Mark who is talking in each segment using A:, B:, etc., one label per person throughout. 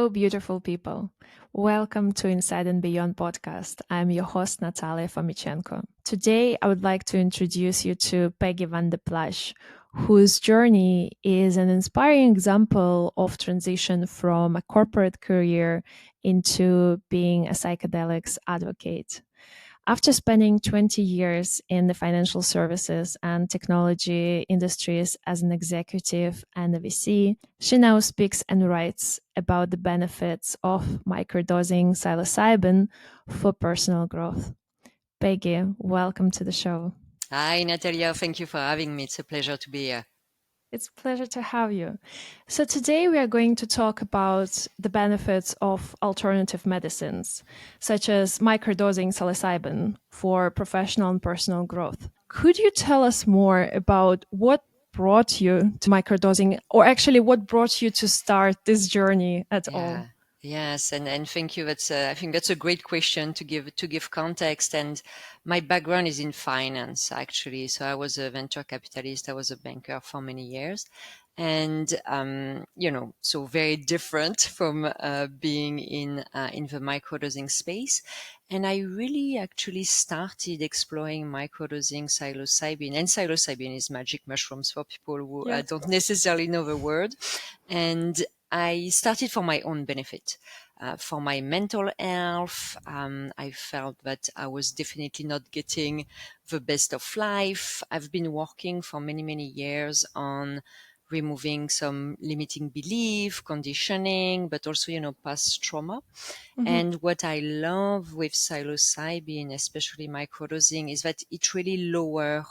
A: Hello, beautiful people. Welcome to Inside and Beyond podcast. I'm your host, Natalia Fomichenko. Today, I would like to introduce you to Peggy Van de Plassche, whose journey is an inspiring example of transition from a corporate career into being a psychedelics advocate. After spending 20 years in the financial services and technology industries as an executive and a VC, she now speaks and writes about the benefits of microdosing psilocybin for personal growth. Peggy, welcome to the show.
B: Hi, Natalia. Thank you for having me. It's a pleasure to be here.
A: It's a pleasure to have you. So, today we are going to talk about the benefits of alternative medicines, such as microdosing psilocybin for professional and personal growth. Could you tell us more about what brought you to microdosing, or actually what brought you to start this journey at all?
B: Yeah. Yes, and thank you. I think that's a great question to give context. And my background is in finance, actually. So I was a venture capitalist. I was a banker for many years, and so very different from being in the microdosing space. And I really actually started exploring microdosing psilocybin, and psilocybin is magic mushrooms for people who
A: Yes.
B: don't necessarily know the word. And I started for my own benefit, for my mental health. I felt that I was definitely not getting the best of life. I've been working for many, many years on removing some limiting belief, conditioning, but also, past trauma.
A: Mm-hmm.
B: And what I love with psilocybin, especially microdosing, is that it really lowers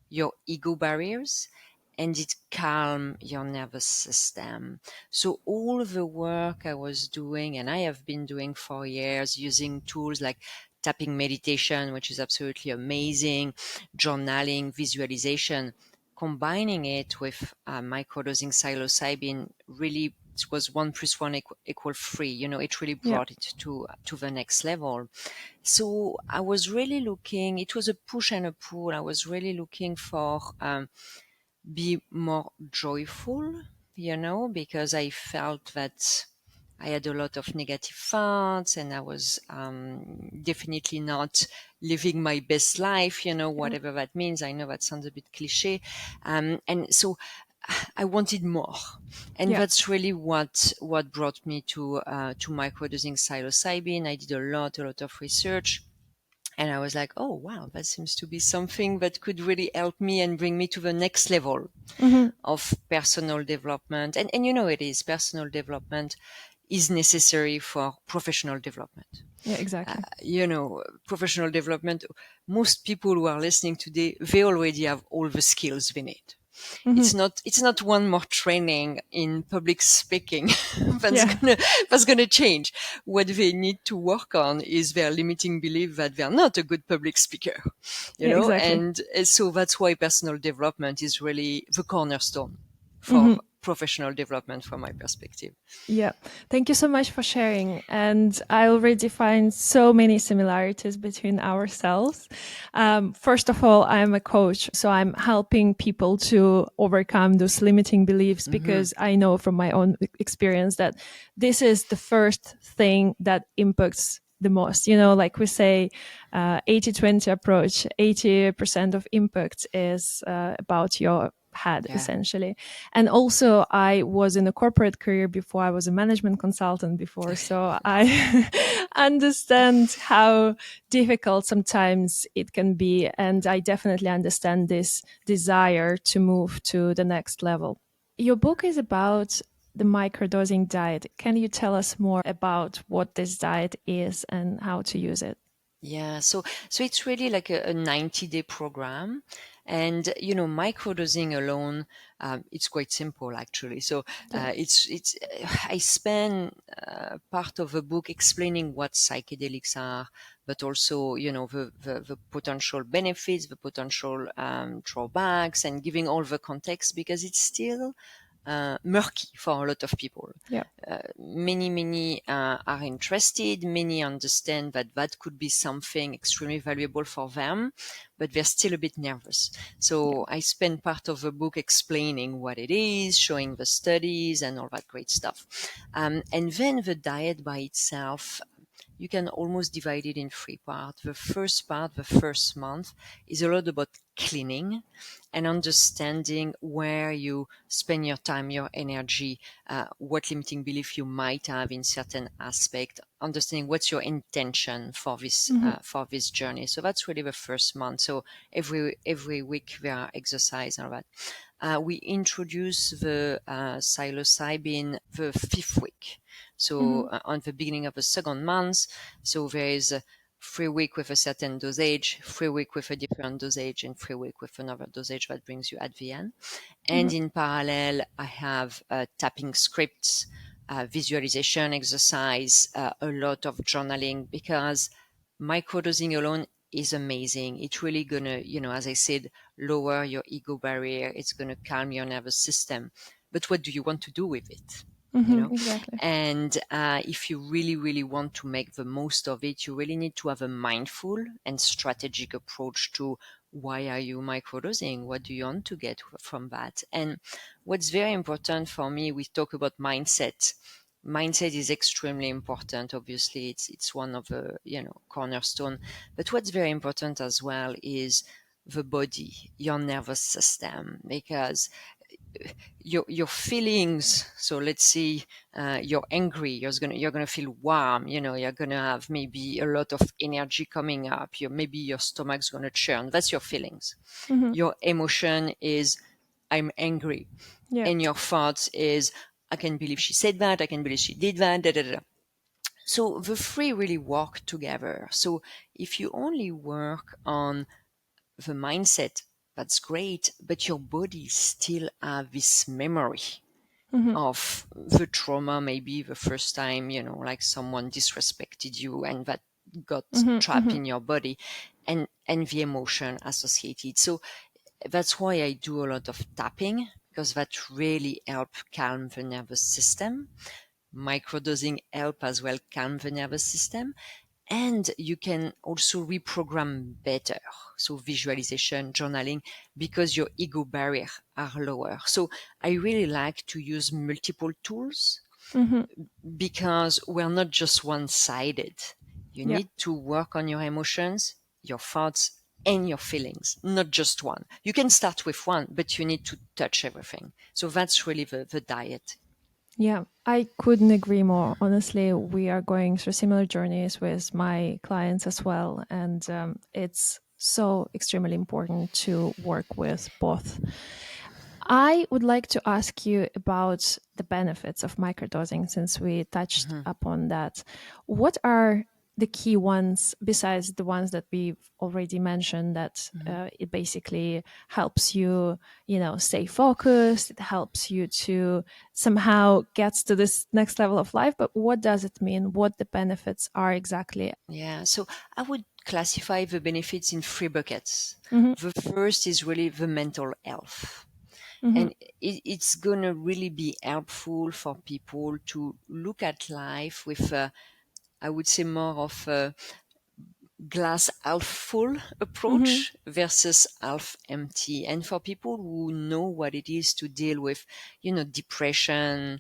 B: your ego barriers and it calm your nervous system. So all the work I was doing and I have been doing for years using tools like tapping meditation, which is absolutely amazing, journaling, visualization, combining it with microdosing psilocybin really it was 1 + 1 = 3. It really
A: Yeah.
B: brought it to the next level. So I was really looking, it was a push and a pull. I was really looking for be more joyful, because I felt that I had a lot of negative thoughts and I was definitely not living my best life,
A: Yeah.
B: whatever that means. I know that sounds a bit cliche. And so I wanted more. And
A: Yeah.
B: that's really what brought me to microdosing psilocybin. I did a lot of research. And I was like, oh, wow, that seems to be something that could really help me and bring me to the next level
A: Mm-hmm.
B: of personal development. And it is personal development is necessary for professional development.
A: Yeah. Exactly.
B: Professional development, most people who are listening today, they already have all the skills they need.
A: Mm-hmm.
B: It's not one more training in public speaking that's
A: Yeah.
B: gonna change. What they need to work on is their limiting belief that they're not a good public speaker,
A: Yeah. Exactly.
B: and so that's why personal development is really the cornerstone for
A: Mm-hmm.
B: professional development from my perspective.
A: Yeah, thank you so much for sharing. And I already find so many similarities between ourselves. First of all, I'm a coach, so I'm helping people to overcome those limiting beliefs
B: Hmm.
A: because I know from my own experience that this is the first thing that impacts the most. Like we say, 80-20 approach, 80% of impact is about your head,
B: Yeah.
A: essentially. And also, I was in a corporate career before. I was a management consultant before. So I understand how difficult sometimes it can be. And I definitely understand this desire to move to the next level. Your book is about the microdosing diet. Can you tell us more about what this diet is and how to use it?
B: Yeah, so it's really like a 90-day program, and microdosing alone, it's quite simple actually. So
A: Yeah.
B: it's I spend part of the book explaining what psychedelics are, but also the potential benefits, the potential drawbacks, and giving all the context because it's still murky for a lot of people.
A: Yeah.
B: Many are interested. Many understand that that could be something extremely valuable for them, but they're still a bit nervous.
A: Yeah.
B: So I spend part of the book explaining what it is, showing the studies and all that great stuff. And then the diet by itself, you can almost divide it in three parts. The first part, the first month, is a lot about cleaning and understanding where you spend your time, your energy, what limiting belief you might have in certain aspect, understanding what's your intention
A: Hmm.
B: for this journey. So that's really the first month. So every week there are exercise and all that. We introduce the psilocybin the fifth week. So
A: Hmm.
B: on the beginning of the second month, so there is a 3 week with a certain dosage, 3 week with a different dosage, and 3 week with another dosage that brings you at the end.
A: Hmm.
B: And in parallel, I have tapping scripts, visualization exercise, a lot of journaling, because microdosing alone is amazing. It's really gonna, as I said, lower your ego barrier. It's gonna calm your nervous system. But what do you want to do with it? You
A: Hmm.
B: know,
A: Exactly.
B: and if you really want to make the most of it, you really need to have a mindful and strategic approach to why are you microdosing? What do you want to get from that? And what's very important for me, we talk about mindset. Mindset is extremely important. Obviously, it's one of the cornerstone. But what's very important as well is the body, your nervous system, because your feelings. So let's say you're angry, you're gonna feel warm. You're gonna have maybe a lot of energy coming up. Maybe your stomach's gonna churn. That's your feelings.
A: Hmm.
B: Your emotion is I'm angry,
A: Yeah.
B: and your thoughts is I can't believe she said that. I can't believe she did that. Da, da, da. So the three really work together. So if you only work on the mindset, that's great, but your body still have this memory
A: Hmm.
B: of the trauma, maybe the first time, like someone disrespected you and that got
A: Hmm.
B: trapped
A: Hmm.
B: in your body, and the emotion associated. So that's why I do a lot of tapping, because that really help calm the nervous system. Microdosing help as well calm the nervous system, and you can also reprogram better. So visualization, journaling, because your ego barrier are lower. So I really like to use multiple tools,
A: Hmm.
B: because we're not just one-sided. You
A: Yeah.
B: need to work on your emotions, your thoughts, and your feelings, not just one. You can start with one, but you need to touch everything. So that's really the diet.
A: Yeah, I couldn't agree more. Honestly, we are going through similar journeys with my clients as well. And it's so extremely important to work with both. I would like to ask you about the benefits of microdosing since we touched
B: Mhm.
A: upon that. What are the key ones besides the ones that we've already mentioned that
B: Mhm.
A: it basically helps you, stay focused, it helps you to somehow get to this next level of life, but what does it mean? What the benefits are exactly?
B: Yeah, so I would classify the benefits in three buckets.
A: Hmm.
B: The first is really the mental health.
A: Hmm.
B: And it's going to really be helpful for people to look at life with, I would say, more of a glass half full
A: Hmm.
B: approach versus half empty. And for people who know what it is to deal with, depression,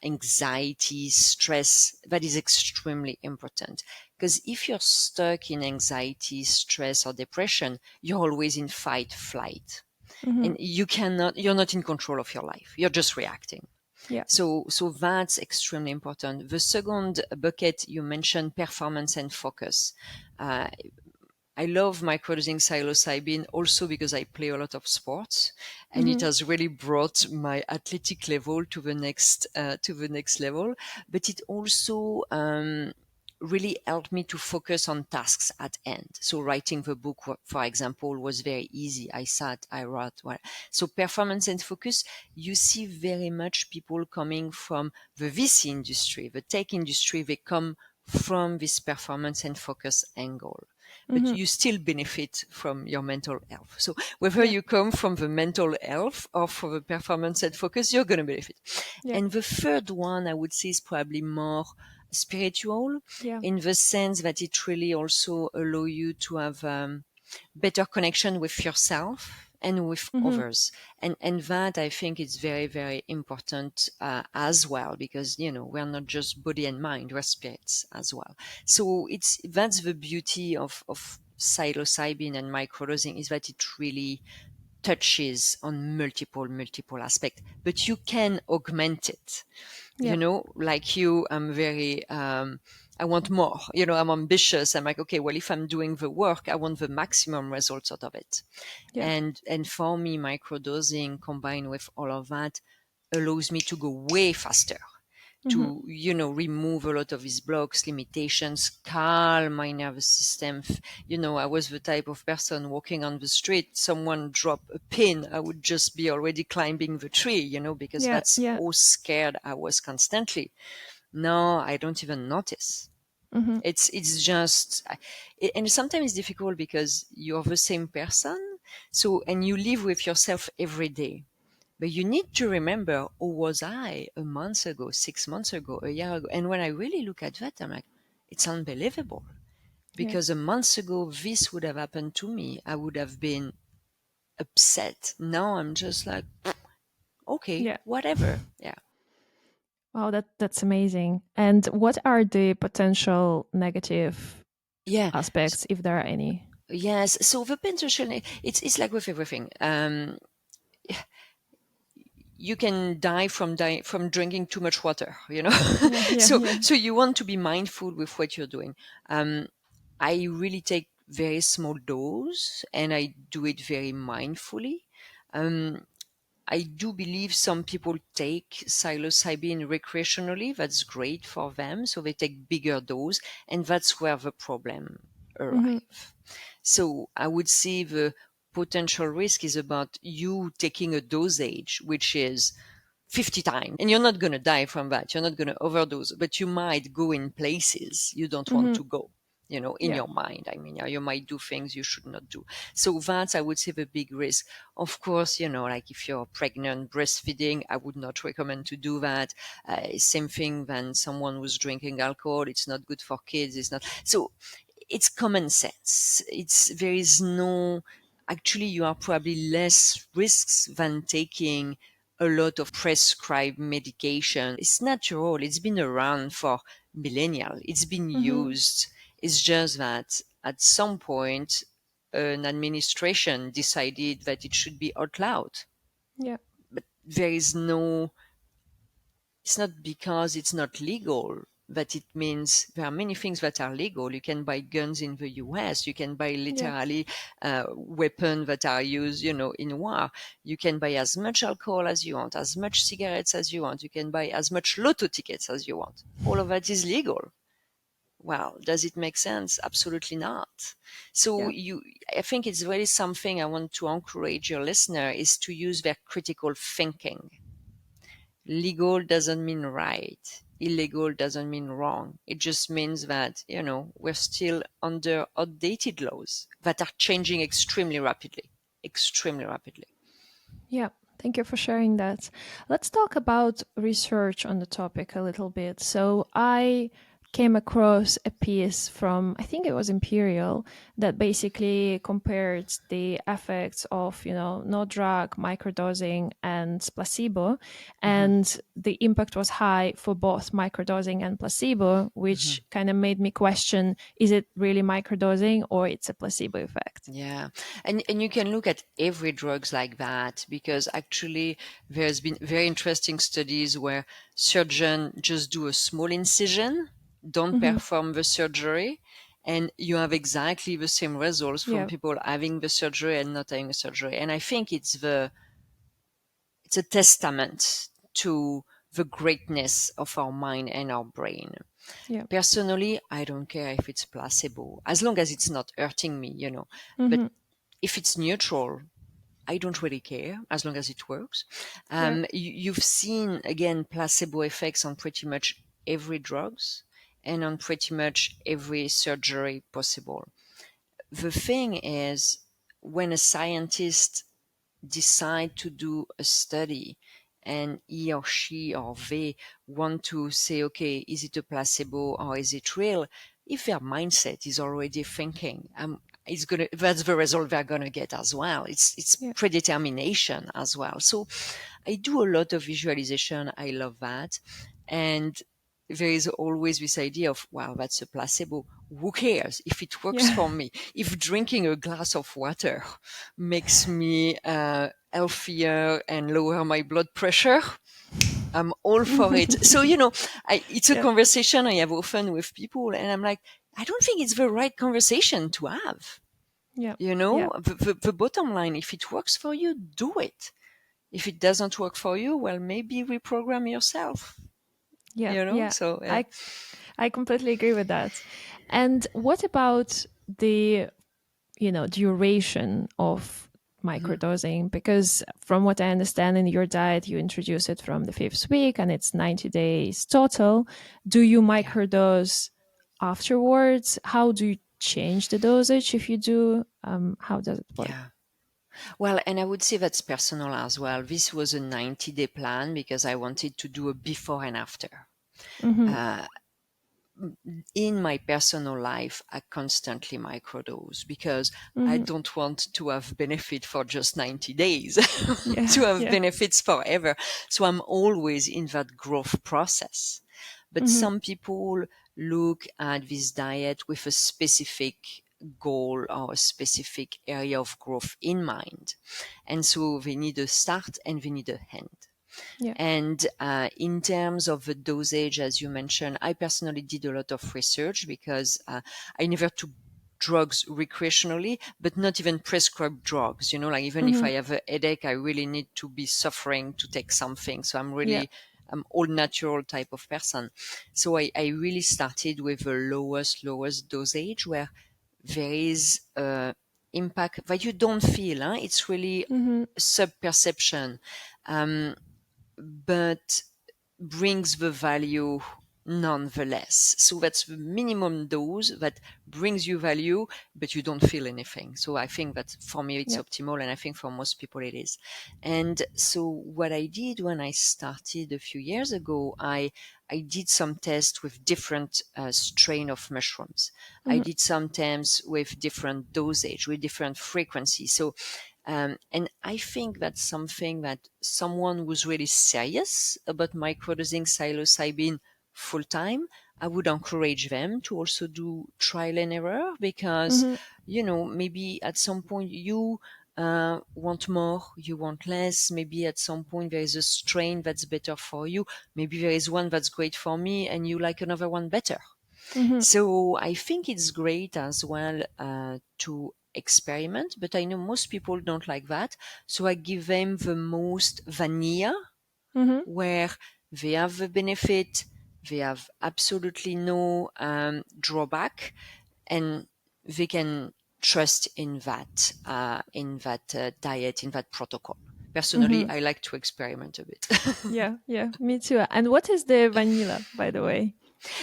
B: anxiety, stress, that is extremely important. Because if you're stuck in anxiety, stress, or depression, you're always in fight, flight,
A: Hmm.
B: and you're not in control of your life. You're just reacting.
A: Yeah.
B: So that's extremely important. The second bucket you mentioned, performance and focus. Uh, I love microdosing psilocybin also because I play a lot of sports, and it
A: Hmm.
B: has really brought my athletic level to the next level. But it also really helped me to focus on tasks at hand. So writing the book, for example, was very easy. I sat, I wrote. Well, so performance and focus. You see very much people coming from the VC industry, the tech industry. They come from this performance and focus angle, but
A: Mm-hmm.
B: you still benefit from your mental health. So whether
A: Yeah.
B: you come from the mental health or from the performance and focus, you're going to benefit.
A: Yeah.
B: And the third one I would say is probably more spiritual,
A: Yeah.
B: in the sense that it really also allow you to have better connection with yourself and with
A: Mm-hmm.
B: others. And that I think is very, very important as well, because, we're not just body and mind, we're spirits as well. So that's the beauty of psilocybin and microdosing, is that it really touches on multiple aspects, but you can augment it.
A: Yeah.
B: Like you, I'm very, I want more, I'm ambitious. I'm like, okay, well, if I'm doing the work, I want the maximum results out of it.
A: Yeah.
B: And for me, microdosing combined with all of that allows me to go way faster,
A: Mm-hmm.
B: to, remove a lot of these blocks, limitations, calm my nervous system. I was the type of person walking on the street, someone drop a pin, I would just be already climbing the tree, because
A: Yeah.
B: that's
A: Yeah.
B: how scared I was constantly. Now I don't even notice.
A: Mm-hmm.
B: It's just, and sometimes it's difficult because you're the same person. So, and you live with yourself every day. But you need to remember, who was I a month ago, 6 months ago, a year ago? And when I really look at that, I'm like, it's unbelievable.
A: Yeah.
B: Because a month ago, this would have happened to me. I would have been upset. Now I'm just like, okay,
A: Yeah.
B: whatever. Yeah.
A: Wow, that's amazing. And what are the potential negative
B: Yeah.
A: aspects, if there are any?
B: Yes. So the potential, it's like with everything. You can die from drinking too much water,
A: Yeah. Yeah.
B: so
A: Yeah.
B: so you want to be mindful with what you're doing. I really take very small dose, and I do it very mindfully. um, I do believe some people take psilocybin recreationally. That's great for them, so they take bigger dose, and that's where the problem
A: Mm-hmm.
B: arrive. So I would say the potential risk is about you taking a dosage which is 50 times, and you're not going to die from that. You're not going to overdose, but you might go in places you don't want
A: Mm-hmm.
B: to go, in
A: Yeah.
B: your mind. I mean, you might do things you should not do. So that's, I would say, the big risk. Of course, like if you're pregnant, breastfeeding, I would not recommend to do that. Same thing when someone who's drinking alcohol. It's not good for kids. It's not. So it's common sense. There is no, actually, you are probably less risks than taking a lot of prescribed medication. It's natural. It's been around for millennia. It's been
A: Mm-hmm.
B: used. It's just that at some point, an administration decided that it should be outlawed.
A: Yeah.
B: But there is no, it's not because it's not legal that it means there are many things that are legal. You can buy guns in the US. You can buy
A: Yeah.
B: literally weapons that are used, in war. You can buy as much alcohol as you want, as much cigarettes as you want. You can buy as much lotto tickets as you want. All of that is legal. Well, does it make sense? Absolutely not. So
A: Yeah.
B: I think it's really something I want to encourage your listener is to use their critical thinking. Legal doesn't mean right. Illegal doesn't mean wrong. It just means that, we're still under outdated laws that are changing extremely rapidly. Extremely rapidly.
A: Yeah, thank you for sharing that. Let's talk about research on the topic a little bit. So, I came across a piece from, I think it was Imperial, that basically compared the effects of, no drug, microdosing, and placebo.
B: Hmm.
A: And the impact was high for both microdosing and placebo,
B: Hmm.
A: which kind of made me question, is it really microdosing or it's a placebo effect?
B: Yeah. And you can look at every drugs like that, because actually there's been very interesting studies where surgeons just do a small incision, don't
A: Hmm.
B: perform the surgery, and you have exactly the same results from
A: Yeah.
B: people having the surgery and not having the surgery. And I think it's a testament to the greatness of our mind and our brain.
A: Yeah.
B: Personally, I don't care if it's placebo, as long as it's not hurting me, But
A: Hmm.
B: if it's neutral, I don't really care as long as it works.
A: Yeah.
B: You've seen again placebo effects on pretty much every drugs, and on pretty much every surgery possible. The thing is, when a scientist decide to do a study and he or she or they want to say, okay, is it a placebo or is it real? If their mindset is already thinking, it's gonna, that's the result they're gonna get as well. It's
A: Yeah.
B: predetermination as well. So I do a lot of visualization. I love that. And there is always this idea of, wow, that's a placebo. Who cares if it works
A: Yeah.
B: for me? If drinking a glass of water makes me healthier and lower my blood pressure, I'm all for it. So, it's a
A: Yeah.
B: conversation I have often with people, and I'm like, I don't think it's the right conversation to have.
A: Yeah.
B: You
A: Yeah.
B: know, the bottom line, if it works for you, do it. If it doesn't work for you, well, maybe reprogram yourself,
A: Yeah. Yeah.
B: So,
A: I I completely agree with that. And what about the, duration of
B: mhm,
A: microdosing? Because from what I understand in your diet, you introduce it from the fifth week and it's 90 days total. Do you
B: yeah,
A: microdose afterwards? How do you change the dosage if you do? How does it work?
B: yeah. Well, and I would say that's personal as well. This was a 90-day plan because I wanted to do a before and after.
A: Mm-hmm.
B: Uh, in my personal life, I constantly microdose because I
A: Mm-hmm.
B: don't want to have benefit for just 90 days,
A: Yeah.
B: to have
A: Yeah.
B: benefits forever. So I'm always in that growth process. But
A: Mm-hmm.
B: some people look at this diet with a specific goal or a specific area of growth in mind. And so they need a start and they need a end.
A: Yeah.
B: And in terms of the dosage, as you mentioned, I personally did a lot of research because I never took drugs recreationally, but not even prescribed drugs. Like even if
A: Mm-hmm.
B: I have a headache, I really need to be suffering to take something. So
A: Yeah.
B: I'm all natural type of person. So I really started with the lowest dosage where there is impact that you don't feel. Huh? It's really
A: Mm-hmm.
B: sub perception. Um, but brings the value nonetheless. So that's the minimum dose that brings you value, but you don't feel anything. So I think that for me it's
A: Yeah.
B: optimal, and I think for most people it is. And so what I did when I started a few years ago, I did some tests with different strain of mushrooms. I
A: Mm-hmm.
B: did some tests with different dosage, with different frequency. So and I think that's something that someone who's really serious about microdosing psilocybin full time, I would encourage them to also do trial and error because,
A: Mm-hmm.
B: maybe at some point you want more, you want less. Maybe at some point there is a strain that's better for you. Maybe there is one that's great for me and you like another one better.
A: Mm-hmm.
B: So I think it's great as well to experiment, but I know most people don't like that. So I give them the most vanilla,
A: Mm-hmm.
B: where they have the benefit, they have absolutely no drawback, and they can trust in that diet, in that protocol. Personally,
A: Mm-hmm.
B: I like to experiment a bit.
A: Yeah. Yeah. Me too. And what is the vanilla, by the way?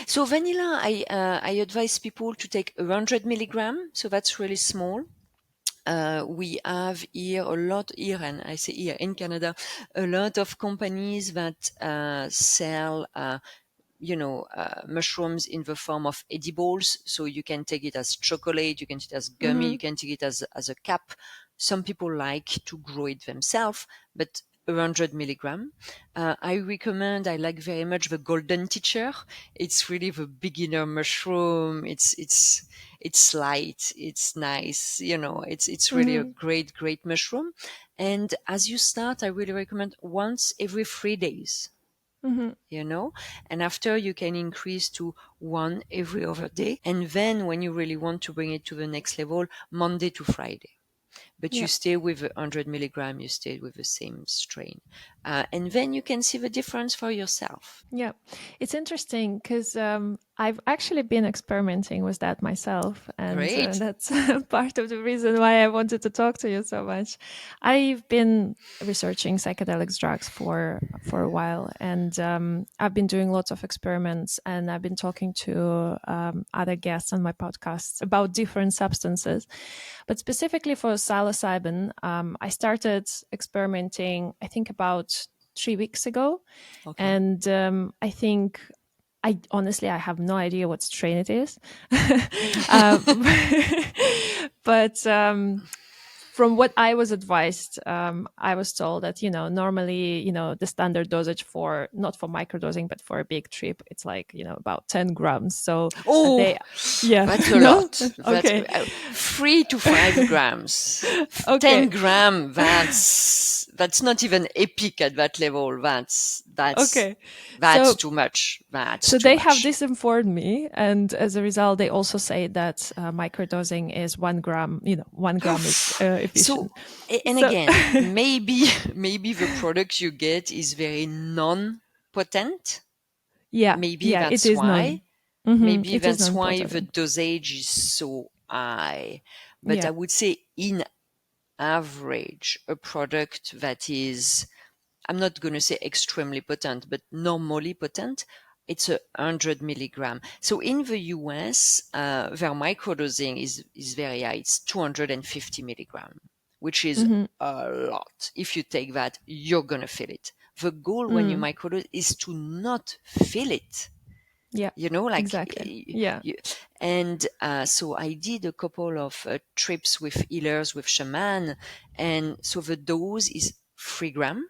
B: So vanilla, I advise people to take 100 milligram. So that's really small. We have here a lot here, and I say here in Canada, a lot of companies that sell mushrooms in the form of edibles. So you can take it as chocolate, you can take it as gummy,
A: Mm-hmm.
B: you can take it as a cap. Some people like to grow it themselves, but 100 milligram. I like very much the golden teacher. It's really the beginner mushroom. It's light. It's nice. It's really a
A: Mm-hmm.
B: great mushroom. And as you start, I really recommend once every 3 days
A: Mm-hmm.
B: and after you can increase to one every other day. And then when you really want to bring it to the next level, Monday to Friday. But you
A: Yeah.
B: stay with the 100 milligram, you stay with the same strain. And then you can see the difference for yourself.
A: Yeah. It's interesting because I've actually been experimenting with that myself, and
B: Great.
A: that's part of the reason why I wanted to talk to you so much. I've been researching psychedelic drugs for a while, and I've been doing lots of experiments, and I've been talking to other guests on my podcast about different substances. But specifically for psilocybin, I started experimenting, I think, about 3 weeks ago,
B: Okay.
A: and I think I honestly I have no idea what strain it is, um, but from what I was advised, I was told that normally the standard dosage for not for microdosing but for a big trip it's like about 10 grams. So
B: Oh,
A: they, yeah,
B: that's a
A: no,
B: lot. That's
A: okay,
B: 3 to 5 grams.
A: okay,
B: 10 gram. That's not even epic at that level.
A: okay.
B: That's
A: So
B: too much. That's
A: So
B: too
A: they have
B: much.
A: disinformed me, and as a result, they also say that microdosing is 1 gram. 1 gram is
B: So,
A: efficient.
B: and
A: So
B: again, maybe maybe the product you get is very non-potent.
A: yeah,
B: Maybe
A: yeah, it
B: that's
A: is
B: why.
A: it is
B: Maybe that's why the
A: non-potent.
B: dosage is so high. But
A: Yeah.
B: I would say, in average, a product that is, I'm not going to say extremely potent, but normally potent, it's 100 milligram. So in the US, their microdosing is very high. It's 250 milligram, which is
A: Hmm.
B: a lot. If you take that, you're going to feel it. The goal when you
A: Mm.
B: microdose is to not feel it.
A: Yeah.
B: Like
A: Exactly. Yeah.
B: you, and so I did a couple of trips with healers, with shaman, and so the dose is 3 gram.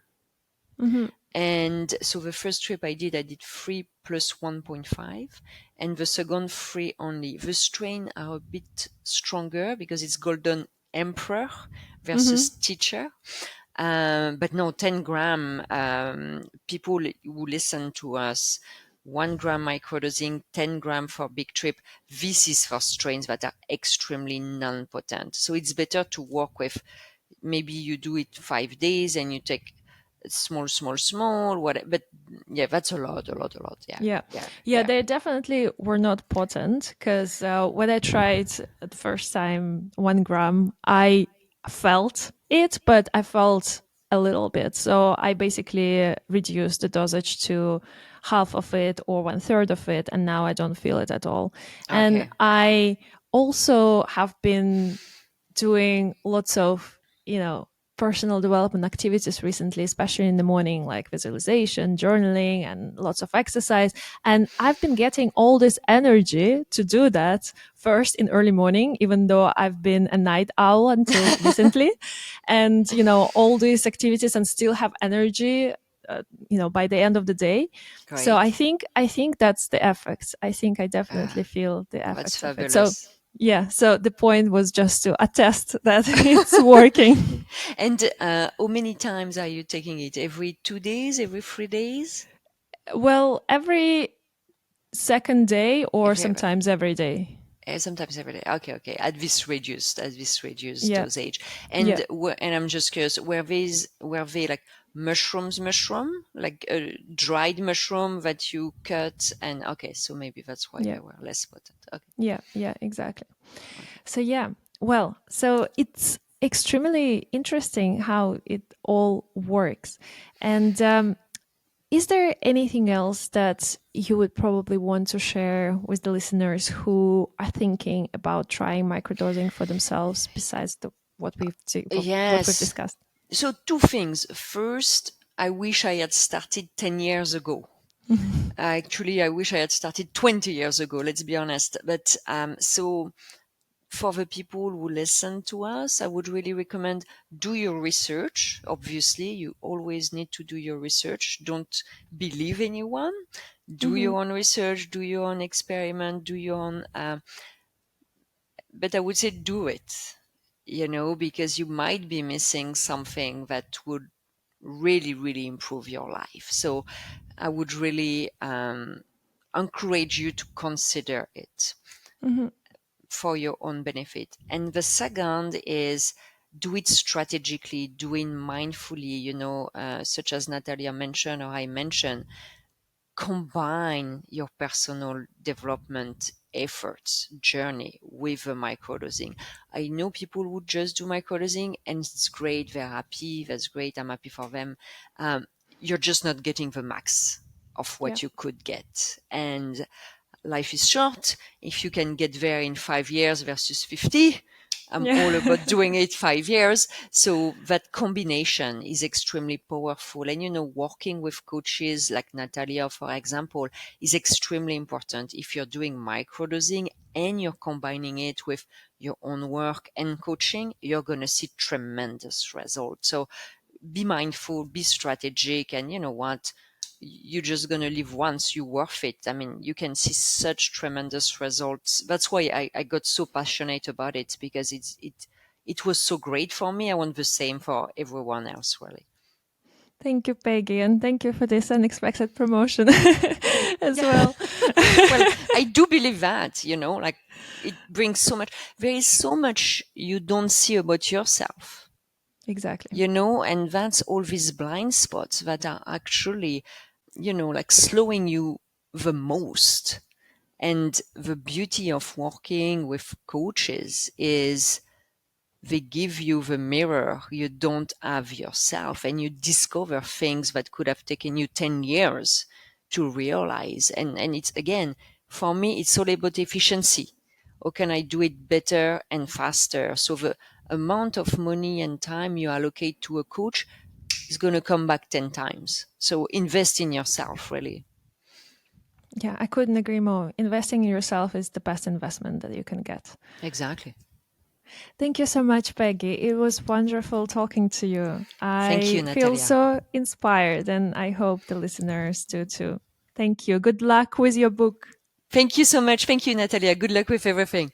A: Hmm.
B: And so the first trip I did 3 plus 1.5, and the second 3 only. The strain are a bit stronger because it's Golden Emperor versus
A: Hmm.
B: Teacher. But no, 10 gram, people who listen to us, 1 gram microdosing, 10 gram for big trip. This is for strains that are extremely non-potent. So it's better to work with, maybe you do it 5 days and you take small, whatever. But yeah, that's a lot. Yeah,
A: Yeah.
B: yeah,
A: Yeah,
B: yeah.
A: they definitely were not potent because when I tried the first time 1 gram, I felt it, but I felt a little bit. So I basically reduced the dosage to half of it or one third of it, and now I don't feel it at all. And
B: Okay,
A: I also have been doing lots of, personal development activities recently, especially in the morning, like visualization, journaling, and lots of exercise. And I've been getting all this energy to do that first in early morning, even though I've been a night owl until recently. And, all these activities and still have energy. By the end of the day. So I
B: great.
A: think I think that's the effects. I think I
B: Uh,
A: definitely feel the
B: that's
A: effects of it. So
B: fabulous.
A: yeah, so the point was just to attest that it's working.
B: And how many times are you taking it? Every 2 days? Every 3 days?
A: Well, every second day or
B: Every
A: sometimes every day.
B: Sometimes every day. Okay, okay. At this reduced
A: Yeah.
B: dosage.
A: Yeah.
B: And I'm just curious, were they like mushroom, like a dried mushroom that you cut? And okay, so maybe that's why
A: Yeah.
B: they were less potent. Okay,
A: Yeah. Yeah, exactly.
B: okay.
A: So yeah. Well, so it's extremely interesting how it all works. And is there anything else that you would probably want to share with the listeners who are thinking about trying microdosing for themselves besides what we've
B: Yes.
A: discussed?
B: So two things. First, I wish I had started 10 years ago. Actually, I wish I had started 20 years ago, let's be honest. But so for the people who listen to us, I would really recommend, do your research. Obviously, you always need to do your research. Don't believe anyone. Do
A: Hmm.
B: your own research, do your own experiment, do your own. But I would say do it, because you might be missing something that would really, really improve your life. So I would really encourage you to consider it
A: Hmm.
B: for your own benefit. And the second is, do it strategically, do it mindfully, such as Natalia mentioned or I mentioned. combine your personal development efforts journey with the microdosing. I know people who just do microdosing and it's great, they're happy, that's great, I'm happy for them. You're just not getting the max of
A: Yeah.
B: what you could get. And life is short. If you can get there in 5 years versus 50, I'm all about
A: Yeah.
B: doing it 5 years. So that combination is extremely powerful. And, working with coaches like Natalia, for example, is extremely important. If you're doing microdosing and you're combining it with your own work and coaching, you're going to see tremendous results. So be mindful, be strategic, and you know what? You're just gonna live once. You worth it. I mean, you can see such tremendous results. That's why I got so passionate about it because it was so great for me. I want the same for everyone else, really.
A: Thank you, Peggy, and thank you for this unexpected promotion as
B: Yeah.
A: well.
B: Well, I do believe that, like it brings so much. There is so much you don't see about yourself,
A: Exactly.
B: and that's all these blind spots that are actually like slowing you the most. And the beauty of working with coaches is they give you the mirror you don't have yourself, and you discover things that could have taken you 10 years to realize. And it's again, for me, it's all about efficiency. How can I do it better and faster? So the amount of money and time you allocate to a coach is going to come back 10 times. So invest in yourself, really.
A: Yeah, I couldn't agree more. Investing in yourself is the best investment that you can get.
B: Exactly.
A: Thank you so much, Peggy. It was wonderful talking to you.
B: Thank you,
A: I feel
B: Natalia.
A: so inspired, and I hope the listeners do too. Thank you. Good luck with your book.
B: Thank you so much. Thank you, Natalia. Good luck with everything.